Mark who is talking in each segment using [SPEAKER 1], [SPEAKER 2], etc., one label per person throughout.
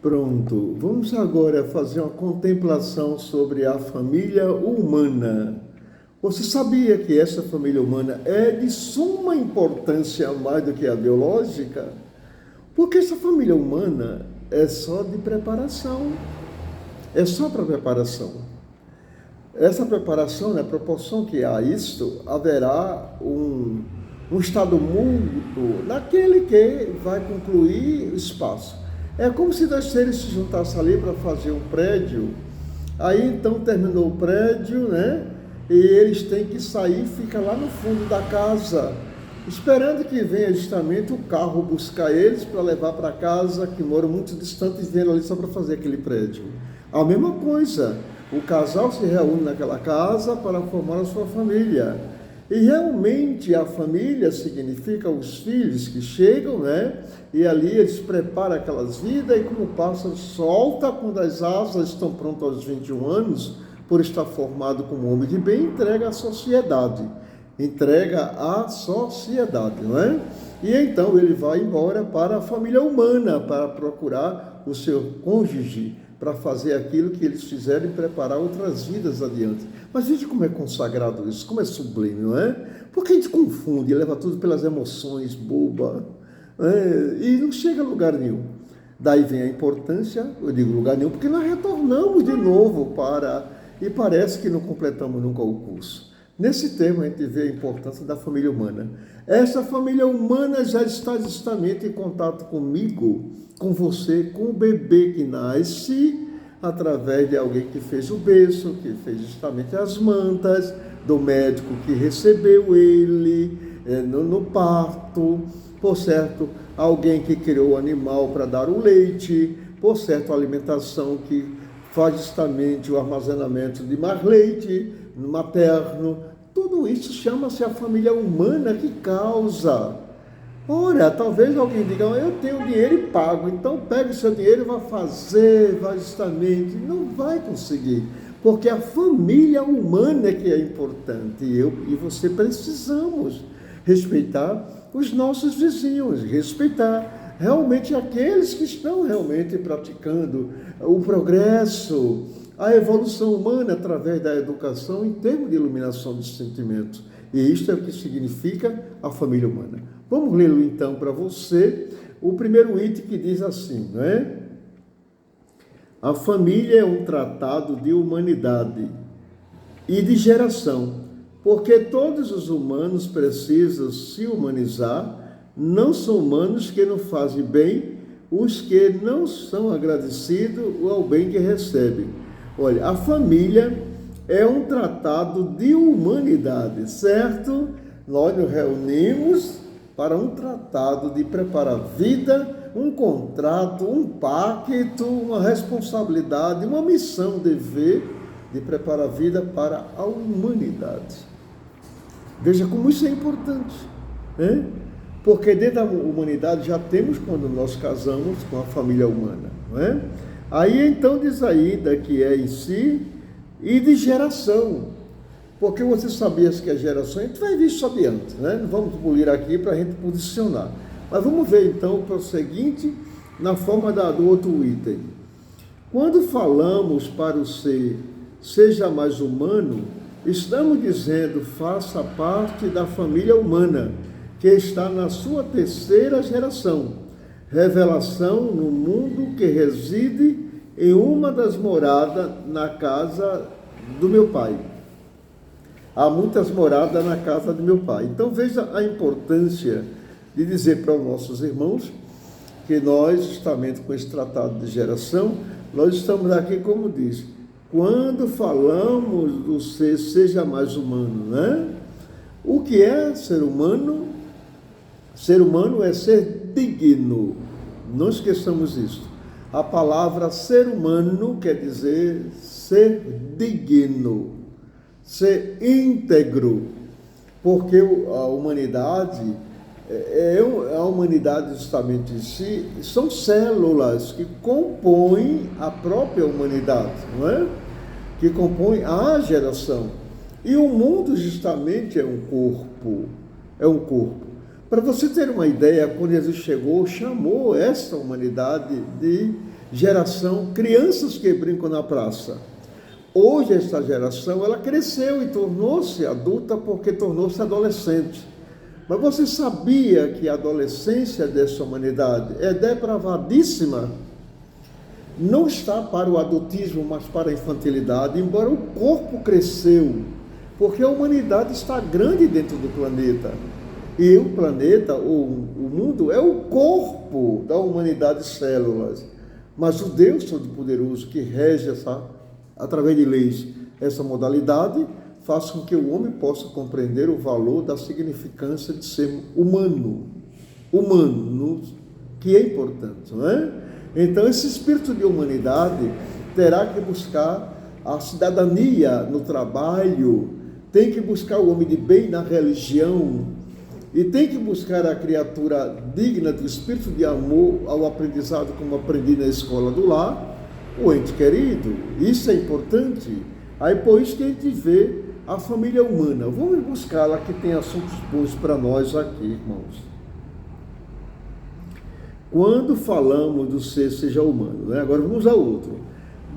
[SPEAKER 1] Pronto, vamos agora fazer uma contemplação sobre a família humana. Você sabia que essa família humana é de suma importância mais do que a biológica? Porque essa família humana é só de preparação, é só para preparação. Essa preparação, na proporção que há isto, haverá um estado mútuo naquele que vai concluir o espaço. É como se dois seres se juntassem ali para fazer um prédio, aí então terminou o prédio, né? E eles têm que sair, fica lá no fundo da casa, esperando que venha justamente o carro buscar eles para levar para casa, que moram muito distantes e vêm ali só para fazer aquele prédio. A mesma coisa, o casal se reúne naquela casa para formar a sua família. E realmente a família significa os filhos que chegam, né? E ali eles preparam aquelas vidas e como o pássaro solta quando as asas estão prontas aos 21 anos, por estar formado como homem de bem, entrega à sociedade. Entrega à sociedade, não é? E então ele vai embora para a família humana, para procurar o seu cônjuge, para fazer aquilo que eles fizeram e preparar outras vidas adiante. Mas veja como é consagrado isso, como é sublime, não é? Porque a gente confunde, leva tudo pelas emoções, boba, e não chega a lugar nenhum. Daí vem a importância, eu digo lugar nenhum, porque nós retornamos de novo e parece que não completamos nunca o curso. Nesse tema a gente vê a importância da família humana. Essa família humana já está justamente em contato comigo, com você, com o bebê que nasce, através de alguém que fez o berço, que fez justamente as mantas, do médico que recebeu ele no parto, por certo, alguém que criou o animal para dar o leite, por certo, a alimentação que faz justamente o armazenamento de mais leite materno. Tudo isso chama-se a família humana que causa. Ora, talvez alguém diga, eu tenho dinheiro e pago, então pegue o seu dinheiro e vá fazer, vá justamente. Não vai conseguir, porque a família humana é que é importante. E eu e você precisamos respeitar os nossos vizinhos, respeitar realmente aqueles que estão realmente praticando o progresso, a evolução humana através da educação em termos de iluminação dos sentimentos. E isto é o que significa a família humana. Vamos lê-lo então para você, o primeiro item que diz assim, não é? A família é um tratado de humanidade e de geração, porque todos os humanos precisam se humanizar, não são humanos que não fazem bem, os que não são agradecidos ao bem que recebem. Olha, a família é um tratado de humanidade, certo? Nós nos reunimos para um tratado de preparar a vida, um contrato, um pacto, uma responsabilidade, uma missão, dever de preparar a vida para a humanidade. Veja como isso é importante, né? Porque dentro da humanidade já temos quando nós casamos com a família humana, não é? Aí então diz ainda que é em si e de geração. Porque você sabia que a geração, a gente vai ver isso adiante, né? Não vamos bulir aqui para a gente posicionar. Mas vamos ver então para o seguinte, na forma do outro item. Quando falamos para o ser, seja mais humano, estamos dizendo, faça parte da família humana, que está na sua terceira geração, revelação no mundo que reside em uma das moradas na casa do meu pai. Há muitas moradas na casa do meu pai. Então veja a importância de dizer para os nossos irmãos que nós, justamente com esse tratado de geração, nós estamos aqui, como diz, quando falamos do ser, seja mais humano, né? O que é ser humano? Ser humano é ser digno. Não esqueçamos isso. A palavra ser humano quer dizer ser digno, ser íntegro, porque a humanidade, a humanidade justamente em si, são células que compõem a própria humanidade, não é? Que compõem a geração. E o mundo justamente é um corpo, Para você ter uma ideia, quando Jesus chegou, chamou essa humanidade de geração, crianças que brincam na praça. Hoje essa geração, ela cresceu e tornou-se adulta porque tornou-se adolescente. Mas você sabia que a adolescência dessa humanidade é depravadíssima? Não está para o adultismo, mas para a infantilidade, embora o corpo cresceu, porque a humanidade está grande dentro do planeta. E o planeta, o mundo, é o corpo da humanidade, células. Mas o Deus Todo-Poderoso, que rege através de leis essa modalidade, faz com que o homem possa compreender o valor da significância de ser humano, que é importante, não é? Então, esse espírito de humanidade terá que buscar a cidadania no trabalho, tem que buscar o homem de bem na religião, e tem que buscar a criatura digna do espírito de amor ao aprendizado, como aprendi na escola do lar, o ente querido. Isso é importante. Aí, por isso que a gente vê a família humana. Vamos buscá-la, que tem assuntos bons para nós aqui, irmãos. Quando falamos do ser seja humano, né? Agora vamos ao outro.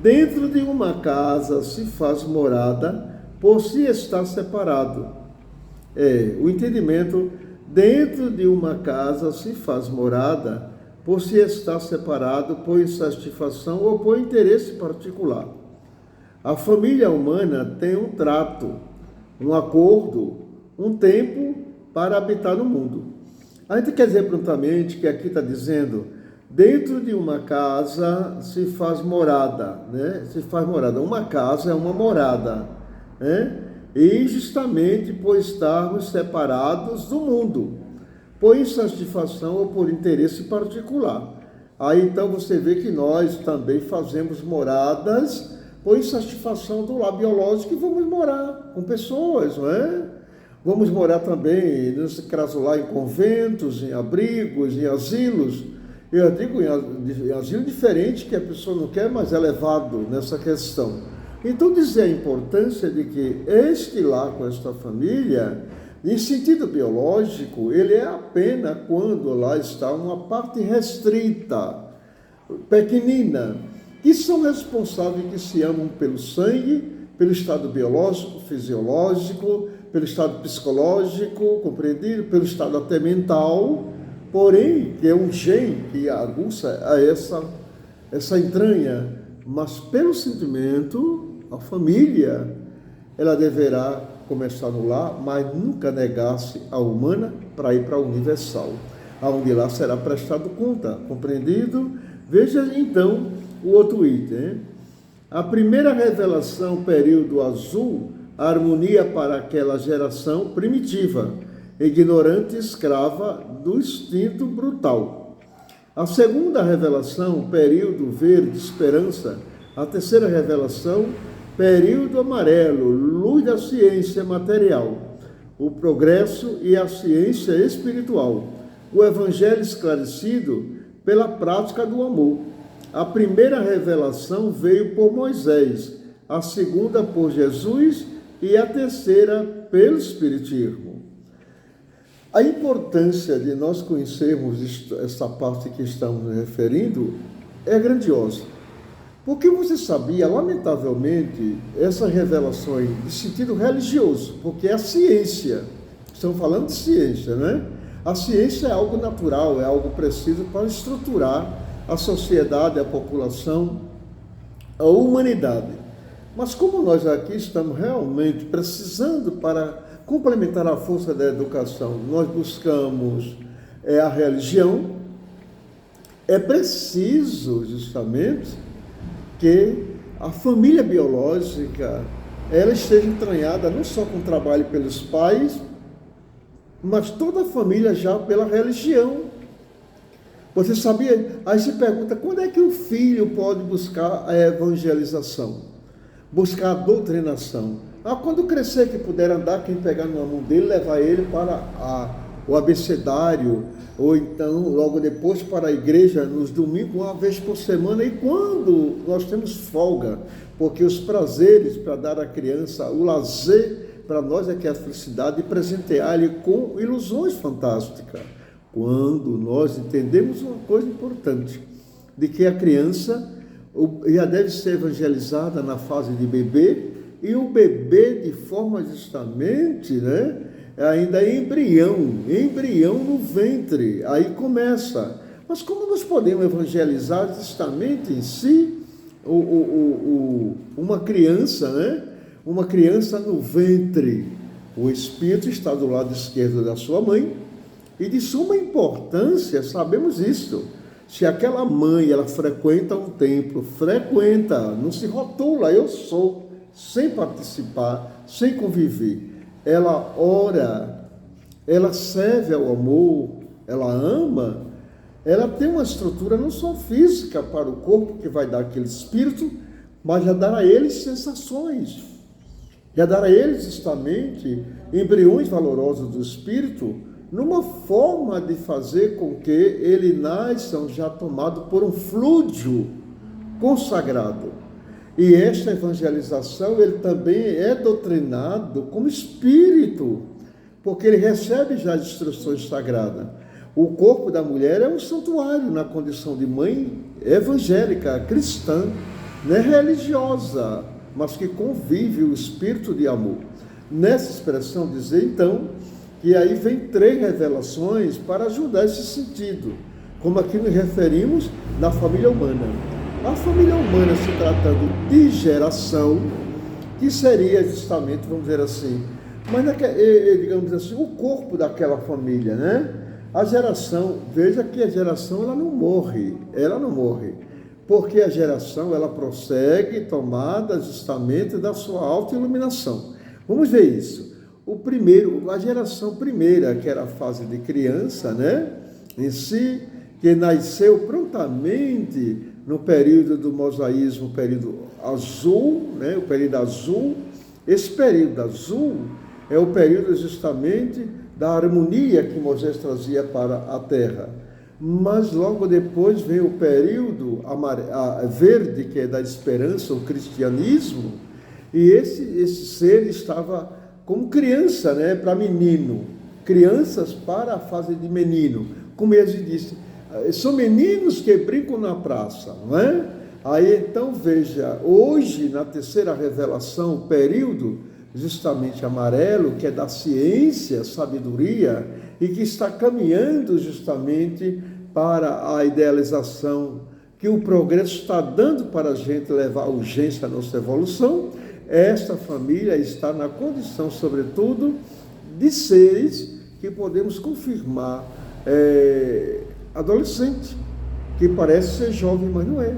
[SPEAKER 1] Dentro de uma casa se faz morada por se estar separado. O entendimento, dentro de uma casa se faz morada por se estar separado por insatisfação ou por interesse particular. A família humana tem um trato, um acordo, um tempo para habitar no mundo. A gente quer dizer prontamente que aqui está dizendo, dentro de uma casa se faz morada, né? Se faz morada. Uma casa é uma morada, né? E justamente por estarmos separados do mundo, por insatisfação ou por interesse particular. Aí então você vê que nós também fazemos moradas por insatisfação do lar biológico e vamos morar com pessoas, não é? Vamos morar também, nesse caso lá, em conventos, em abrigos, em asilos. Eu digo em asilo diferente, que a pessoa não quer, mas é levado nessa questão. Então, dizer a importância de que este lar com esta família, em sentido biológico, ele é apenas quando lá está uma parte restrita, pequenina, que são responsáveis, que se amam pelo sangue, pelo estado biológico, fisiológico, pelo estado psicológico, compreendido, pelo estado até mental, porém, que é um gene que aguça essa entranha, mas pelo sentimento, a família, ela deverá começar no lar, mas nunca negar-se a humana para ir para a universal, aonde lá será prestado conta, compreendido? Veja então o outro item, hein? A primeira revelação, período azul, a harmonia para aquela geração primitiva, ignorante e escrava do instinto brutal. A segunda revelação, período verde, esperança. A terceira revelação, período amarelo, luz da ciência material, o progresso e a ciência espiritual. O evangelho esclarecido pela prática do amor. A primeira revelação veio por Moisés, a segunda por Jesus e a terceira pelo Espiritismo. A importância de nós conhecermos essa parte que estamos nos referindo é grandiosa. Porque você sabia, lamentavelmente, essas revelações de sentido religioso, porque é a ciência, estamos falando de ciência, né? A ciência é algo natural, é algo preciso para estruturar a sociedade, a população, a humanidade. Mas como nós aqui estamos realmente precisando para complementar a força da educação, nós buscamos a religião, é preciso justamente que a família biológica ela esteja entranhada não só com o trabalho pelos pais, mas toda a família já pela religião. Você sabia? Aí se pergunta, quando é que o filho pode buscar a evangelização? Buscar a doutrinação? Quando crescer, que puder andar, quem pegar na mão dele, levar ele para o abecedário, ou então, logo depois, para a igreja, nos domingos, uma vez por semana, e quando nós temos folga, porque os prazeres para dar à criança, o lazer, para nós é que é a felicidade, e presentear-lhe com ilusões fantásticas. Quando nós entendemos uma coisa importante, de que a criança já deve ser evangelizada na fase de bebê, e o bebê, de forma justamente, né, ainda é embrião no ventre, aí começa. Mas como nós podemos evangelizar justamente em si uma criança, né? Uma criança no ventre? O espírito está do lado esquerdo da sua mãe, e de suma importância, sabemos isso. Se aquela mãe, ela frequenta um templo, não se rotula, eu sou, sem participar, sem conviver. Ela ora, ela serve ao amor, ela ama, ela tem uma estrutura não só física para o corpo que vai dar aquele espírito, mas já dar a eles sensações, já dar a eles justamente embriões valorosos do espírito, numa forma de fazer com que ele nasça já tomado por um fluido consagrado. E esta evangelização, ele também é doutrinado como espírito, porque ele recebe já as instruções sagradas. O corpo da mulher é um santuário na condição de mãe evangélica, cristã, não é religiosa, mas que convive o espírito de amor. Nessa expressão dizer, então, que aí vem 3 revelações para ajudar esse sentido, como aqui nos referimos na família humana. A família humana, se tratando de geração, que seria justamente, vamos dizer assim, mas digamos assim, o corpo daquela família, né? A geração, veja que a geração ela não morre, porque a geração ela prossegue tomada justamente da sua autoiluminação. Vamos ver isso. A geração primeira, que era a fase de criança, né? Em si, que nasceu prontamente no período do mosaísmo, período azul, né? O período azul. Esse período azul é o período justamente da harmonia que Moisés trazia para a terra. Mas logo depois vem o período verde, que é da esperança, o cristianismo, e esse ser estava como criança, né, para menino, crianças para a fase de menino, como ele disse, são meninos que brincam na praça, não é? Aí então veja, hoje na terceira revelação, o período justamente amarelo, que é da ciência, sabedoria, e que está caminhando justamente para a idealização que o progresso está dando para a gente levar a urgência à nossa evolução. Esta família está na condição, sobretudo, de seres que podemos confirmar adolescente, que parece ser jovem, mas não é.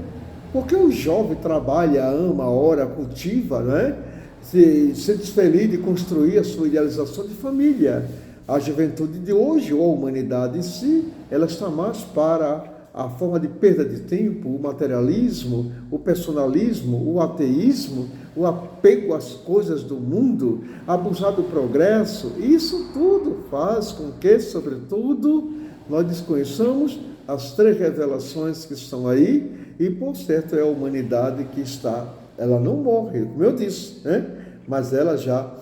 [SPEAKER 1] Porque o jovem trabalha, ama, ora, cultiva, né? Se sente feliz de construir a sua idealização de família. A juventude de hoje, ou a humanidade em si, ela está mais para a forma de perda de tempo, o materialismo, o personalismo, o ateísmo, o apego às coisas do mundo, abusar do progresso. Isso tudo faz com que, sobretudo, nós desconheçamos as 3 revelações que estão aí, e, por certo, é a humanidade que está, ela não morre, como eu disse, né? Mas ela já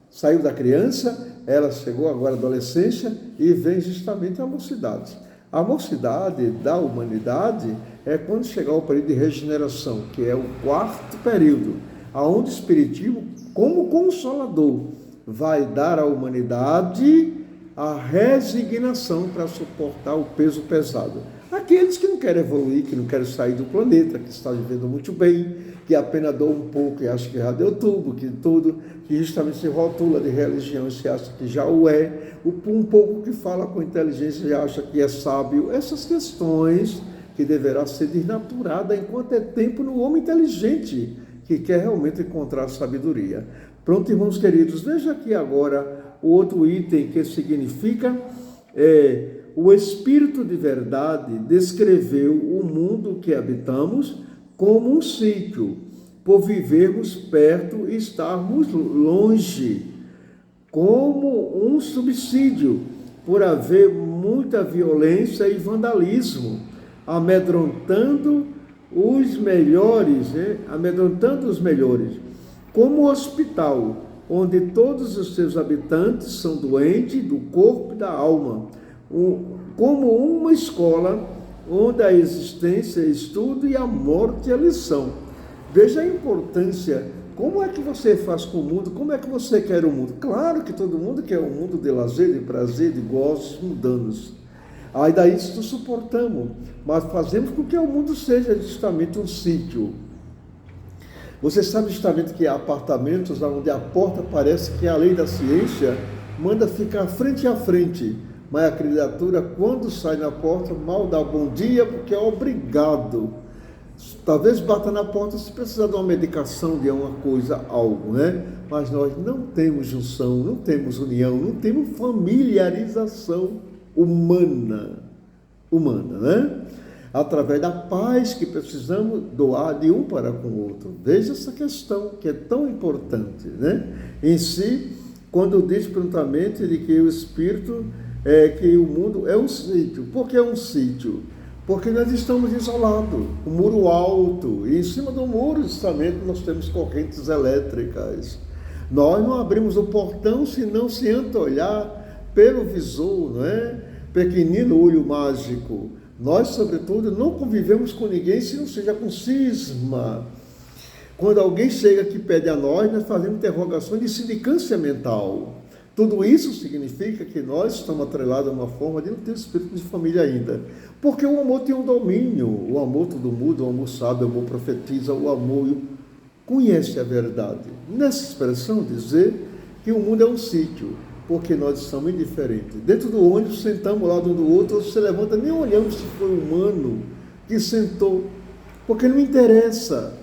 [SPEAKER 1] saiu da criança, ela chegou agora à adolescência e vem justamente à mocidade. A mocidade da humanidade é quando chegar o período de regeneração, que é o 4º período, onde o Espiritismo, como consolador, vai dar à humanidade a resignação para suportar o peso pesado. Aqueles que não querem evoluir, que não querem sair do planeta, que está vivendo muito bem, que apenas dou um pouco e acha que já deu tudo, que justamente se rotula de religião e se acha que já o é, um pouco que fala com inteligência e acha que é sábio. Essas questões que deverá ser desnaturada enquanto é tempo no homem inteligente, que quer realmente encontrar sabedoria. Pronto, irmãos queridos, veja aqui agora o outro item que significa o Espírito de verdade descreveu o mundo que habitamos como um sítio, por vivermos perto e estarmos longe, como um subsídio, por haver muita violência e vandalismo, amedrontando os melhores, como um hospital, onde todos os seus habitantes são doentes do corpo e da alma, como uma escola onde a existência é estudo e a morte é lição. Veja a importância. Como é que você faz com o mundo? Como é que você quer o mundo? Claro que todo mundo quer um mundo de lazer, de prazer, de gozos mundanos. Aí daí isso suportamos, mas fazemos com que o mundo seja justamente um sítio. Você sabe justamente que há apartamentos onde a porta parece que a lei da ciência manda ficar frente a frente, mas a criatura, quando sai na porta, mal dá bom dia, porque é obrigado. Talvez bata na porta se precisar de uma medicação, de uma coisa, algo, né? Mas nós não temos junção, não temos união, não temos familiarização humana, né? Através da paz que precisamos doar de um para com o outro. Veja essa questão que é tão importante, né? Em si, quando diz prontamente de que o Espírito que o mundo é um sítio. Por que é um sítio? Porque nós estamos isolados, um muro alto, e em cima do muro, justamente, nós temos correntes elétricas. Nós não abrimos o portão senão se antes olhar pelo visor, não é? Pequenino olho mágico. Nós, sobretudo, não convivemos com ninguém se não seja com cisma. Quando alguém chega que pede a nós fazemos interrogações de sindicância mental. Tudo isso significa que nós estamos atrelados a uma forma de não ter espírito de família ainda. Porque o amor tem um domínio, o amor todo muda, o amor sabe, o amor profetiza, o amor conhece a verdade. Nessa expressão, dizer que o mundo é um sítio, porque nós estamos indiferentes. Dentro do ônibus, sentamos ao lado um do outro, você levanta, nem olhamos se foi humano que sentou, porque não interessa,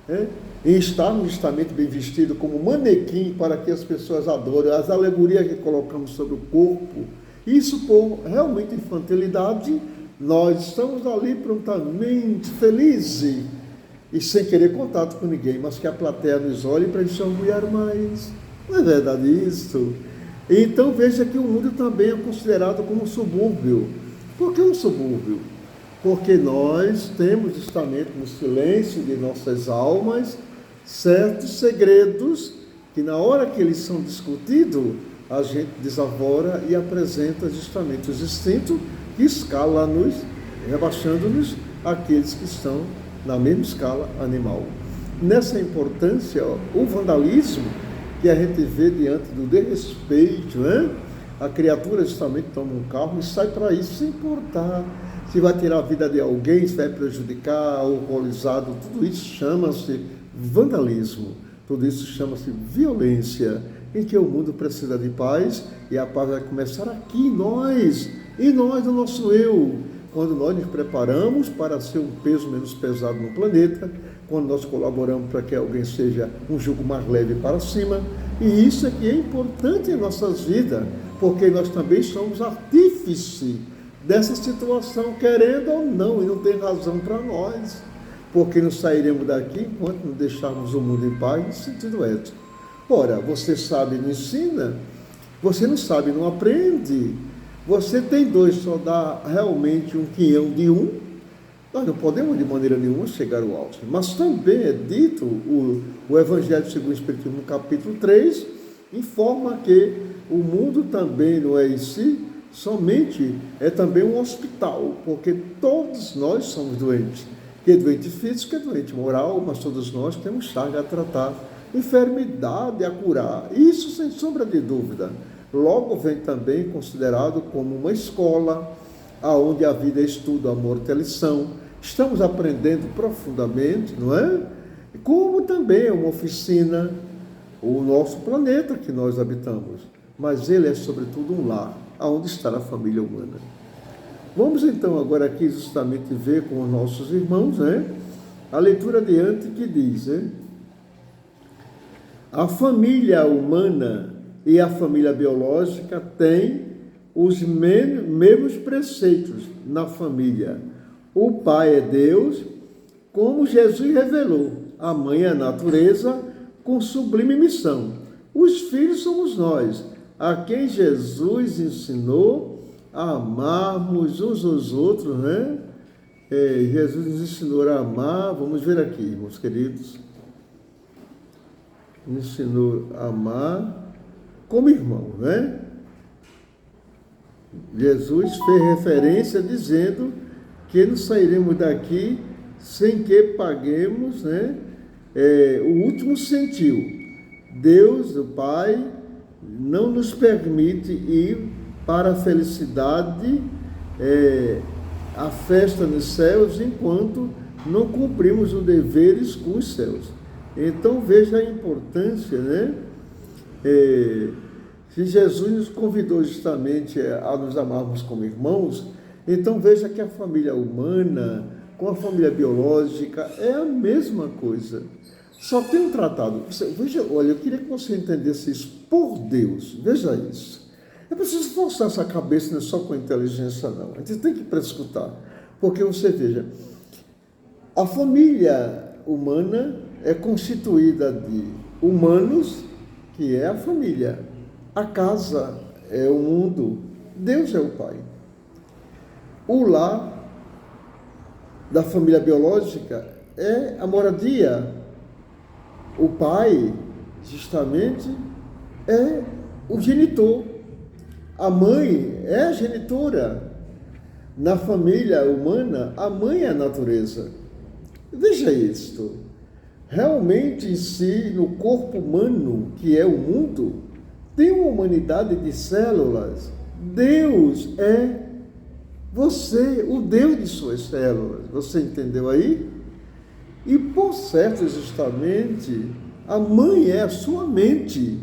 [SPEAKER 1] né? Em estarmos justamente bem vestidos como manequim para que as pessoas adorem, as alegorias que colocamos sobre o corpo, isso por realmente infantilidade, nós estamos ali prontamente felizes e sem querer contato com ninguém, mas que a plateia nos olhe para a gente orgulhar mais. Não é verdade isso? Então veja que o mundo também é considerado como um subúrbio. Por que um subúrbio? Porque nós temos justamente no silêncio de nossas almas certos segredos que na hora que eles são discutidos, a gente desavora e apresenta justamente os instintos que escala-nos, rebaixando-nos aqueles que estão na mesma escala animal. Nessa importância, o vandalismo que a gente vê diante do desrespeito, né? A criatura justamente toma um carro e sai para isso sem importar se vai tirar a vida de alguém, se vai prejudicar, alcoolizado, tudo isso chama-se vandalismo, tudo isso chama-se violência, em que o mundo precisa de paz e a paz vai começar aqui em nós, no nosso eu, quando nós nos preparamos para ser um peso menos pesado no planeta, quando nós colaboramos para que alguém seja um jugo mais leve para cima, e isso é que é importante em nossas vidas, porque nós também somos artífices dessa situação, querendo ou não, e não tem razão para nós, porque não sairemos daqui enquanto não deixarmos o mundo em paz no sentido ético. Ora, você sabe, não ensina, você não sabe, não aprende, você tem dois, só dá realmente um quinhão de um, nós não podemos de maneira nenhuma chegar ao alto. Mas também é dito, o Evangelho segundo o Espiritismo, no capítulo 3, informa que o mundo também não é em si, somente é também um hospital, porque todos nós somos doentes. Que é doente físico, é doente moral, mas todos nós temos chaga a tratar, enfermidade a curar. Isso sem sombra de dúvida. Logo vem também considerado como uma escola, aonde a vida é estudo, a morte é lição. Estamos aprendendo profundamente, não é? Como também é uma oficina, o nosso planeta que nós habitamos. Mas ele é sobretudo um lar, aonde está a família humana. Vamos então agora aqui justamente ver com os nossos irmãos, né? A leitura adiante que diz, né? A família humana e a família biológica têm os mesmos preceitos na família. O pai é Deus, como Jesus revelou. A mãe é a natureza, com sublime missão. Os filhos somos nós, a quem Jesus ensinou a amarmos uns aos outros, né? Jesus nos ensinou a amar, vamos ver aqui, irmãos queridos. Nos ensinou a amar como irmão, né? Jesus fez referência dizendo que não sairemos daqui sem que paguemos, né, o último centil. Deus, o Pai, não nos permite ir para a felicidade, a festa nos céus, enquanto não cumprimos os deveres com os céus. Então veja a importância, né? Se Jesus nos convidou justamente a nos amarmos como irmãos, então veja que a família humana com a família biológica é a mesma coisa. Só tem um tratado. Veja, olha, eu queria que você entendesse isso por Deus. Veja isso. É preciso forçar essa cabeça, não é só com inteligência, não. A gente tem que prescutar. Porque você veja, a família humana é constituída de humanos, que é a família. A casa é o mundo. Deus é o Pai. O lar da família biológica é a moradia. O pai, justamente, é o genitor. A mãe é a genitora. Na família humana, a mãe é a natureza. Veja isto. Realmente, em si, no corpo humano, que é o mundo, tem uma humanidade de células. Deus é você, o Deus de suas células. Você entendeu aí? E, por certo, justamente, a mãe é a sua mente.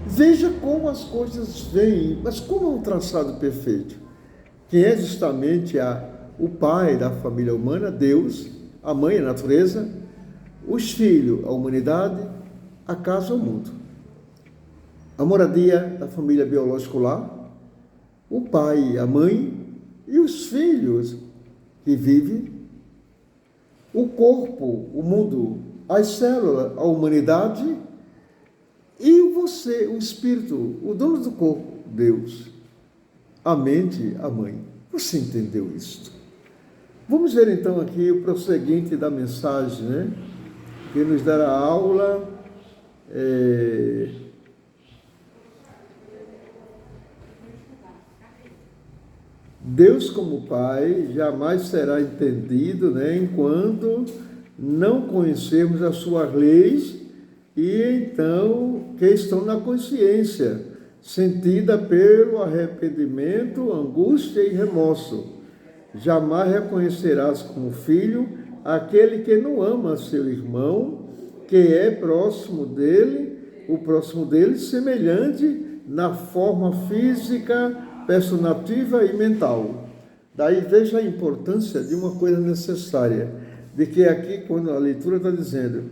[SPEAKER 1] Veja como as coisas vêm, mas como é um traçado perfeito. Quem é justamente o pai da família humana, Deus, a mãe, a natureza, os filhos, a humanidade, a casa, o mundo. A moradia da família biológica lá, o pai, a mãe e os filhos que vivem, o corpo, o mundo, as células, a humanidade e você, o espírito, o dono do corpo, Deus, a mente, a mãe. Você entendeu isto? Vamos ver então aqui o prosseguinte da mensagem, né? Que nos dará aula. Deus como Pai jamais será entendido, né, enquanto não conhecermos as suas leis e então que estão na consciência, sentida pelo arrependimento, angústia e remorso. Jamais reconhecerás como filho aquele que não ama seu irmão, que é próximo dele, o próximo dele semelhante na forma física, personativa e mental. Daí veja a importância de uma coisa necessária, de que aqui, quando a leitura está dizendo,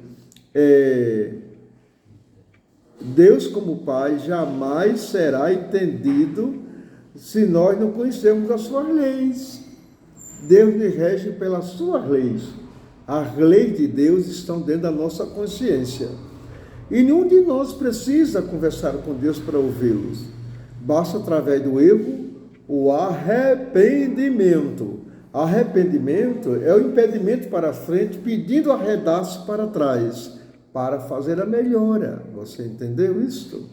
[SPEAKER 1] Deus como Pai jamais será entendido se nós não conhecermos as suas leis. Deus nos rege pelas suas leis. As leis de Deus estão dentro da nossa consciência. E nenhum de nós precisa conversar com Deus para ouvi-los. Basta através do erro, o arrependimento. Arrependimento é o impedimento para frente, pedindo arredar-se para trás, para fazer a melhora. Você entendeu isso?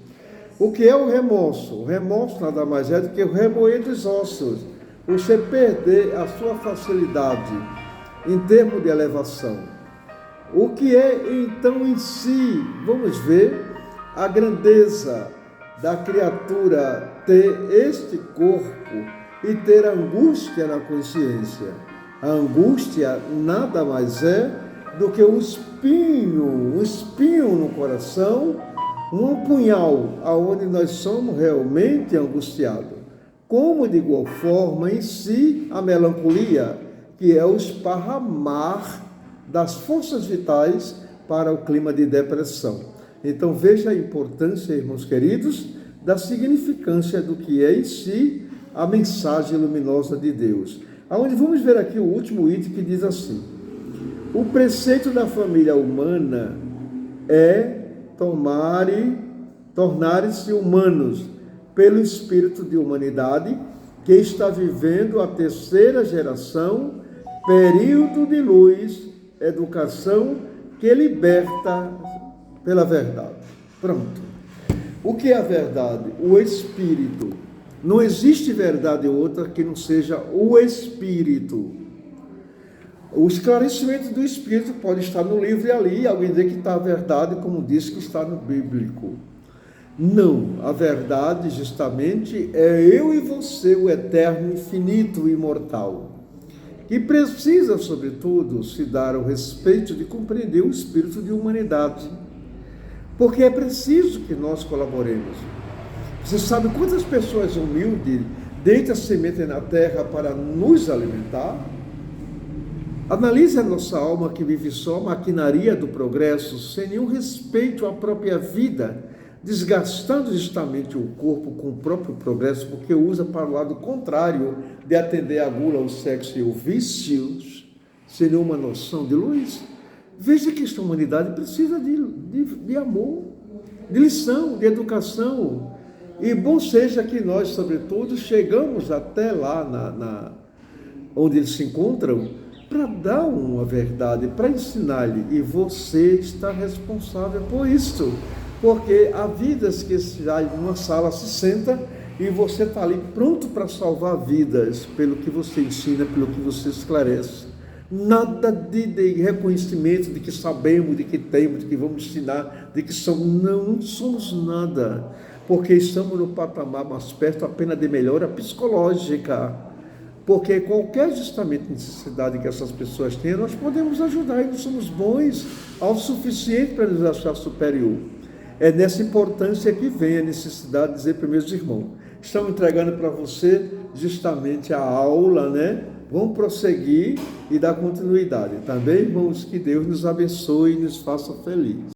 [SPEAKER 1] O que é o remorso? O remorso nada mais é do que o remoer dos ossos. Você perder a sua facilidade em termos de elevação. O que é então em si? Vamos ver a grandeza da criatura ter este corpo e ter angústia na consciência. A angústia nada mais é do que um espinho no coração, um punhal aonde nós somos realmente angustiados. Como de igual forma em si a melancolia, que é o esparramar das forças vitais para o clima de depressão. Então veja a importância, irmãos queridos, da significância do que é em si a mensagem luminosa de Deus. Aonde vamos ver aqui o último item que diz assim: o preceito da família humana é tornarem-se humanos pelo espírito de humanidade que está vivendo a terceira geração, período de luz, educação que liberta pela verdade. Pronto. O que é a verdade? O espírito. Não existe verdade outra que não seja o Espírito. O esclarecimento do Espírito pode estar no livro e ali alguém dizer que está a verdade, como diz que está no bíblico. Não, a verdade justamente é eu e você, o eterno, infinito e imortal, que precisa, sobretudo, se dar ao respeito de compreender o espírito de humanidade, porque é preciso que nós colaboremos. Você sabe quantas pessoas humildes deitam a semente na terra para nos alimentar? Analise a nossa alma que vive só a maquinaria do progresso, sem nenhum respeito à própria vida, desgastando justamente o corpo com o próprio progresso, porque usa para o lado contrário de atender a gula, o sexo e o vícios, sem nenhuma noção de luz. Veja que esta humanidade precisa de amor, de lição, de educação. E bom seja que nós, sobretudo, chegamos até lá onde eles se encontram, para dar uma verdade, para ensinar-lhe. E você está responsável por isso. Porque há vidas que já em uma sala se senta e você está ali pronto para salvar vidas, pelo que você ensina, pelo que você esclarece. Nada de reconhecimento de que sabemos, de que temos, de que vamos ensinar, de que somos. Não somos nada, porque estamos no patamar mais perto apenas de melhora psicológica. Porque qualquer justamente necessidade que essas pessoas tenham, nós podemos ajudar e não somos bons ao suficiente para nos achar superior. É nessa importância que vem a necessidade de dizer para meus irmãos, estão entregando para você justamente a aula, né? Vamos prosseguir e dar continuidade. Também, irmãos, que Deus nos abençoe e nos faça feliz.